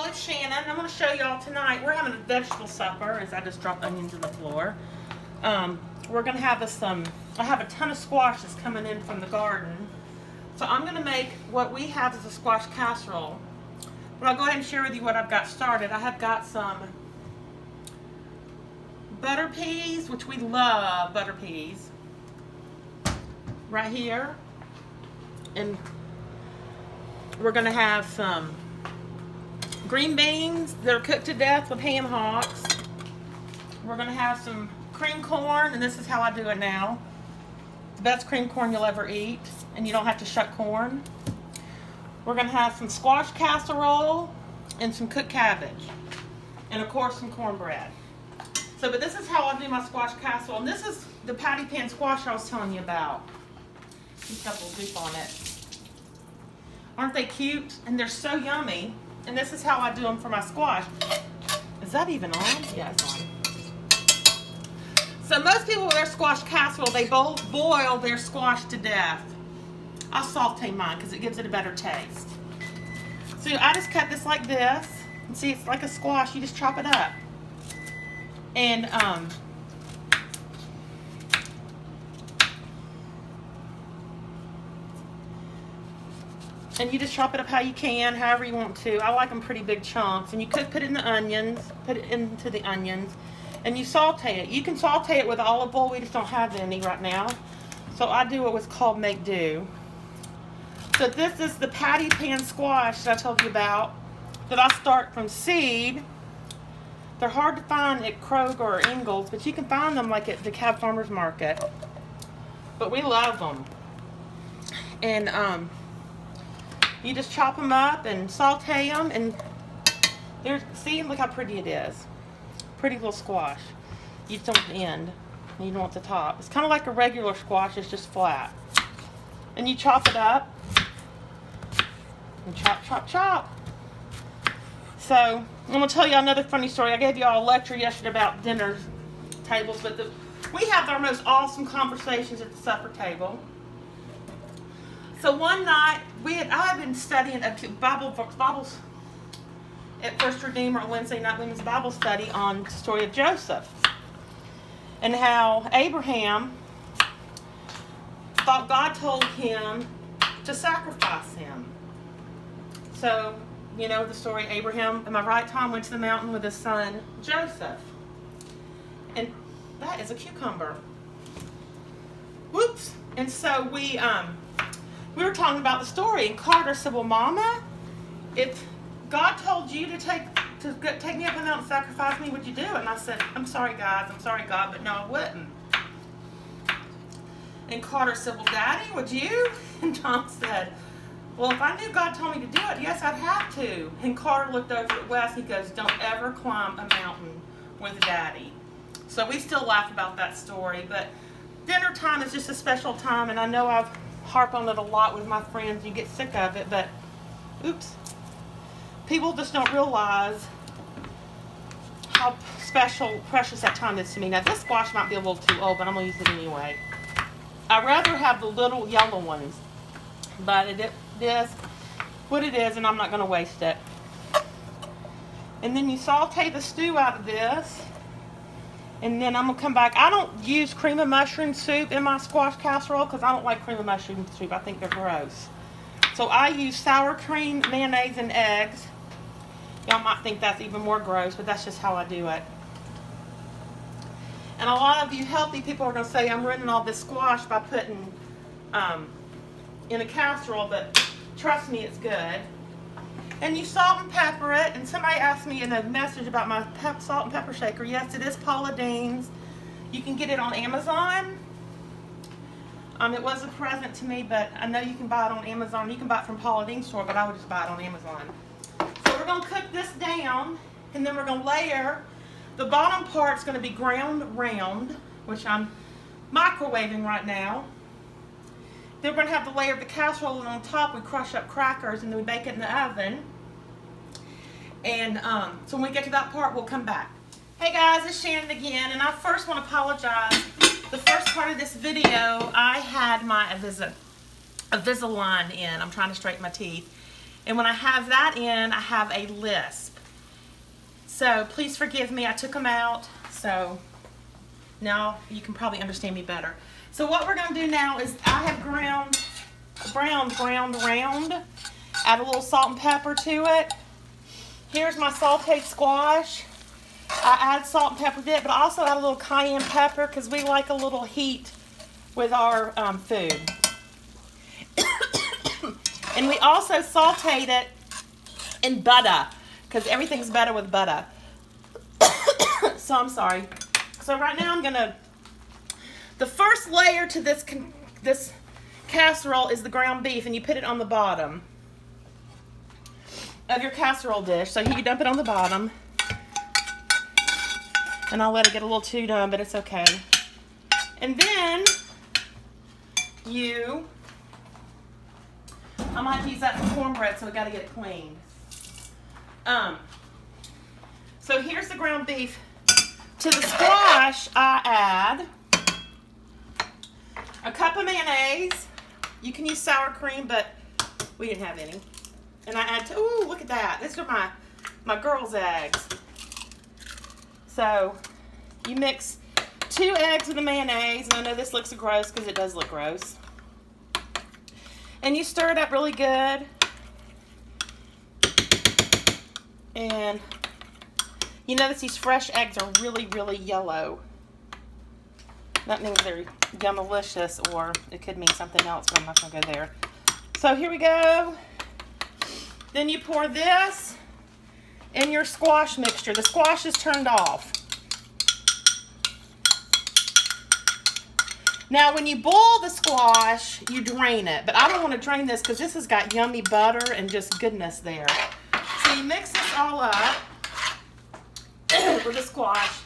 it's Shannon. I'm going to show y'all tonight. We're having a vegetable supper as I just dropped onions on the floor. We're going to have I have a ton of squash that's coming in from the garden. So I'm going to make what we have as a squash casserole. But I'll go ahead and share with you what I've got started. I have got some butter peas, which we love butter peas, right here. And we're going to have some green beans that are cooked to death with ham hocks. We're going to have some cream corn, and this is how I do it now. The best cream corn you'll ever eat, and you don't have to shuck corn. We're going to have some squash casserole and some cooked cabbage, and of course some cornbread. So, but this is how I do my squash casserole, and this is the patty pan squash I was telling you about. It's got a little goop on it. Aren't they cute? And they're so yummy. And this is how I do them for my squash. Is that even on? Yeah, it's on. So most people with their squash casserole, they boil their squash to death. I'll saute mine because it gives it a better taste. So I just cut this like this. And see, it's like a squash. You just chop it up. And you just chop it up how you can, however you want to. I like them pretty big chunks. And you could put it in the onions, put it into the onions, and you saute it. You can saute it with olive oil. We just don't have any right now. So I do what's called make do. So this is the patty pan squash that I told you about, that I start from seed. They're hard to find at Kroger or Ingles, but you can find them like at the Cab Farmers Market. But we love them. And you just chop them up and saute them, and see, look how pretty it is. Pretty little squash. You just don't want the end, and you don't want the top. It's kind of like a regular squash, it's just flat. And you chop it up, and chop, chop, chop. So, I'm going to tell you another funny story. I gave you all a lecture yesterday about dinner tables, but we have our most awesome conversations at the supper table. So one night, I had been studying Bibles at First Redeemer on Wednesday night women's Bible study on the story of Joseph. And how Abraham thought God told him to sacrifice him. So, you know the story, Abraham, am I right, Tom, went to the mountain with his son, Joseph. And that is a cucumber. Whoops. And so we were talking about the story, and Carter said, well, Mama, if God told you to take me up on the mountain and sacrifice me, would you do it? And I said, I'm sorry, guys. I'm sorry, God, but no, I wouldn't. And Carter said, well, Daddy, would you? And Tom said, well, if I knew God told me to do it, yes, I'd have to. And Carter looked over at Wes. He goes, don't ever climb a mountain with Daddy. So we still laugh about that story. But dinner time is just a special time, and I know I've harped on it a lot with my friends. You get sick of it, but oops. People just don't realize how special, precious that time is to me. Now, this squash might be a little too old, but I'm going to use it anyway. I'd rather have the little yellow ones, but it is what it is, and I'm not going to waste it. And then you saute the stew out of this, and then I'm going to come back. I don't use cream of mushroom soup in my squash casserole because I don't like cream of mushroom soup. I think they're gross. So I use sour cream, mayonnaise, and eggs. Y'all might think that's even more gross, but that's just how I do it. And a lot of you healthy people are going to say, I'm ruining all this squash by putting in a casserole, but trust me, it's good. And you salt and pepper it. And somebody asked me in a message about my salt and pepper shaker. Yes, it is Paula Deen's. You can get it on Amazon. It was a present to me, but I know you can buy it on Amazon. You can buy it from Paula Deen's store, but I would just buy it on Amazon. So we're going to cook this down, and then we're going to layer. The bottom part's going to be ground round, which I'm microwaving right now. Then we're going to have the layer of the casserole, and on top we crush up crackers, and then we bake it in the oven. And so when we get to that part, we'll come back. Hey guys, it's Shannon again, and I first want to apologize. The first part of this video, I had my Invisalign in. I'm trying to straighten my teeth. And when I have that in, I have a lisp. So please forgive me, I took them out. So now you can probably understand me better. So what we're gonna do now is I have ground round. Add a little salt and pepper to it. Here's my sauteed squash. I add salt and pepper to it, but I also add a little cayenne pepper because we like a little heat with our food. And we also sauteed it in butter because everything's better with butter. So I'm sorry. So right now I'm gonna, the first layer to this casserole is the ground beef, and you put it on the bottom of your casserole dish. So you dump it on the bottom, and I'll let it get a little too done, but it's okay. And then I might use that for cornbread, so we gotta get it cleaned. So here's the ground beef. To the squash, I add a cup of mayonnaise. You can use sour cream, but we didn't have any. And I add, ooh, look at that. These are my girls' eggs. So you mix 2 eggs with the mayonnaise. And I know this looks gross because it does look gross. And you stir it up really good. And you notice these fresh eggs are really, really yellow. That means they're yummalicious, or it could mean something else, but I'm not going to go there. So here we go. Then you pour this in your squash mixture. The squash is turned off. Now when you boil the squash, you drain it. But I don't want to drain this because this has got yummy butter and just goodness there. So you mix this all up with the squash.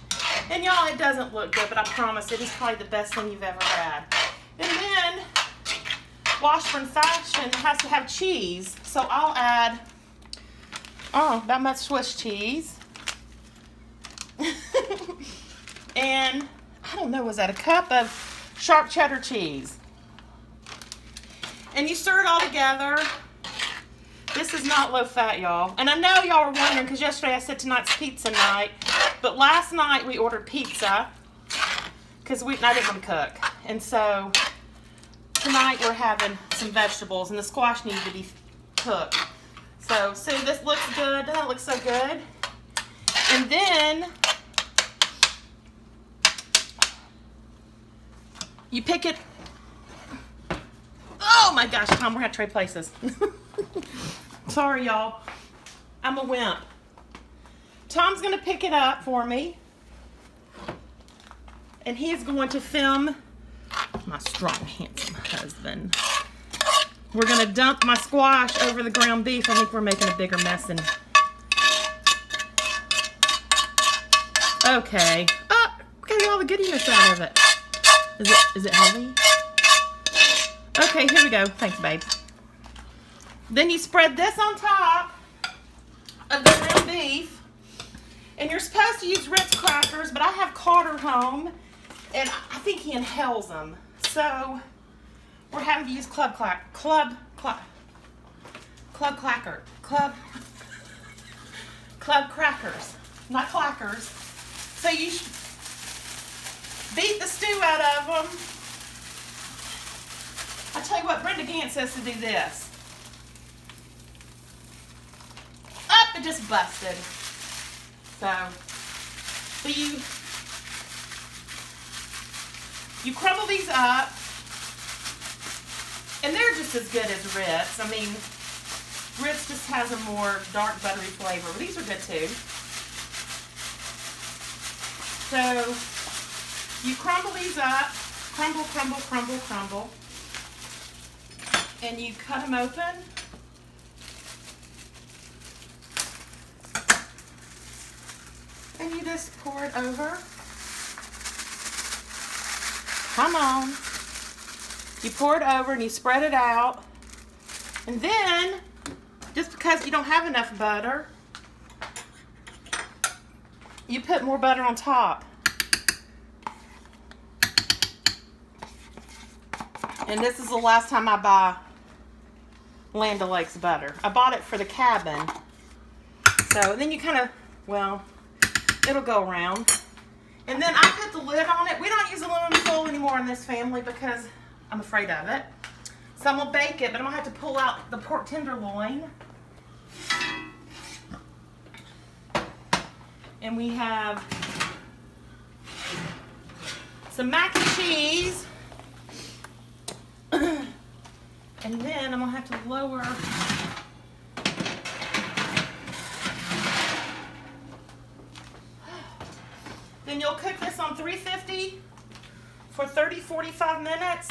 And y'all, it doesn't look good, but I promise it is probably the best thing you've ever had. And then, Washburn fashion has to have cheese. So I'll add, that much Swiss cheese. And, I don't know, was that a cup of sharp cheddar cheese? And you stir it all together. This is not low fat, y'all. And I know y'all were wondering, because yesterday I said tonight's pizza night. But last night we ordered pizza because I didn't want to cook. And so tonight we're having some vegetables, and the squash needs to be cooked. So this looks good. Doesn't that look so good? And then you pick it. Oh my gosh, Tom, we're going to trade places. Sorry, y'all. I'm a wimp. Tom's going to pick it up for me. And he is going to film my strong, handsome husband. We're going to dump my squash over the ground beef. I think we're making a bigger mess than... Okay. Oh, we're getting all the goodiness out of it. Is it heavy? Okay, here we go. Thanks, babe. Then you spread this on top of the ground beef. And you're supposed to use Ritz crackers, but I have Carter home, and I think he inhales them. So we're having to use club crackers. Not clackers. So you beat the stew out of them. I tell you what, Brenda Gant says to do this. Up, it just busted. So you crumble these up, and they're just as good as Ritz. I mean, Ritz just has a more dark, buttery flavor, but these are good too. So you crumble these up, crumble, and you cut them open. And you just pour it over. Come on. You pour it over and you spread it out. And then, just because you don't have enough butter, you put more butter on top. And this is the last time I buy Land O'Lakes butter. I bought it for the cabin. So then you kind of, well, it'll go around. And then I put the lid on it. We don't use aluminum foil anymore in this family because I'm afraid of it. So I'm gonna bake it, but I'm gonna have to pull out the pork tenderloin. And we have some mac and cheese. And then I'm gonna have to lower Then you'll cook this on 350 for 30-45 minutes.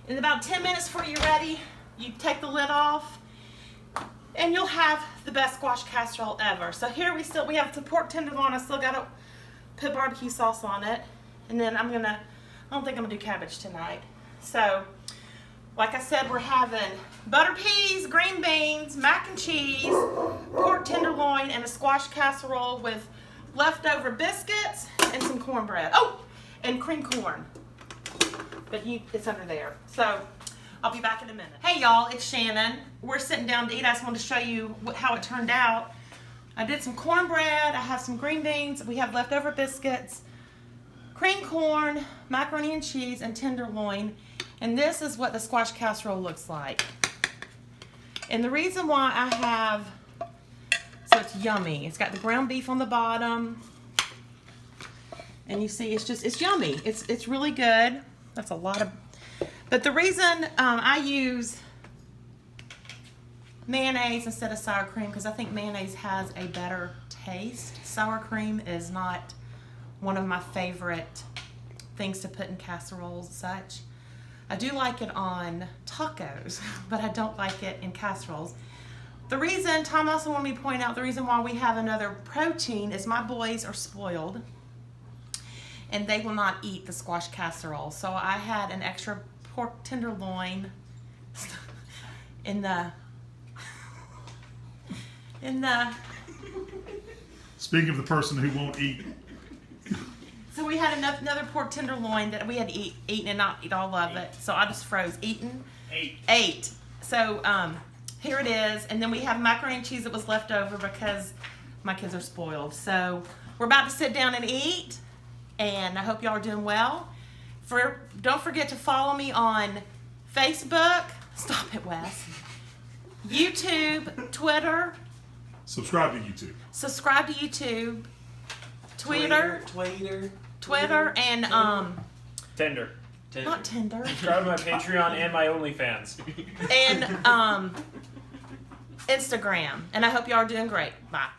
In about 10 minutes before you're ready, you take the lid off and you'll have the best squash casserole ever. So here we have the pork tenderloin. I still gotta put barbecue sauce on it. And then I don't think I'm gonna do cabbage tonight. So, like I said, we're having butter peas, green beans, mac and cheese, pork tenderloin, and a squash casserole with leftover biscuits and some cornbread. Oh, and cream corn. But it's under there. So, I'll be back in a minute. Hey y'all, it's Shannon. We're sitting down to eat. I just wanted to show you how it turned out. I did some cornbread. I have some green beans. We have leftover biscuits, cream corn, macaroni and cheese, and tenderloin. And this is what the squash casserole looks like. And the reason why I have, so it's yummy. It's got the ground beef on the bottom. And you see, it's yummy. It's really good. That's a lot of, but the reason I use mayonnaise instead of sour cream, because I think mayonnaise has a better taste. Sour cream is not one of my favorite things to put in casseroles and such. I do like it on tacos, but I don't like it in casseroles. The reason, Tom also wanted me to point out, the reason why we have another protein is my boys are spoiled and they will not eat the squash casserole. So I had an extra pork tenderloin in the Speaking of the person who won't eat. So we had another pork tenderloin that we had eaten and not eat all of it. So I just froze. Ate. So here it is. And then we have macaroni and cheese that was left over because my kids are spoiled. So we're about to sit down and eat. And I hope y'all are doing well. Don't forget to follow me on Facebook. Stop it, Wes. YouTube, Twitter. Subscribe to YouTube. Subscribe to YouTube. Twitter, and Tinder. not Tinder. Subscribe to my Patreon and my OnlyFans. And Instagram. And I hope y'all are doing great. Bye.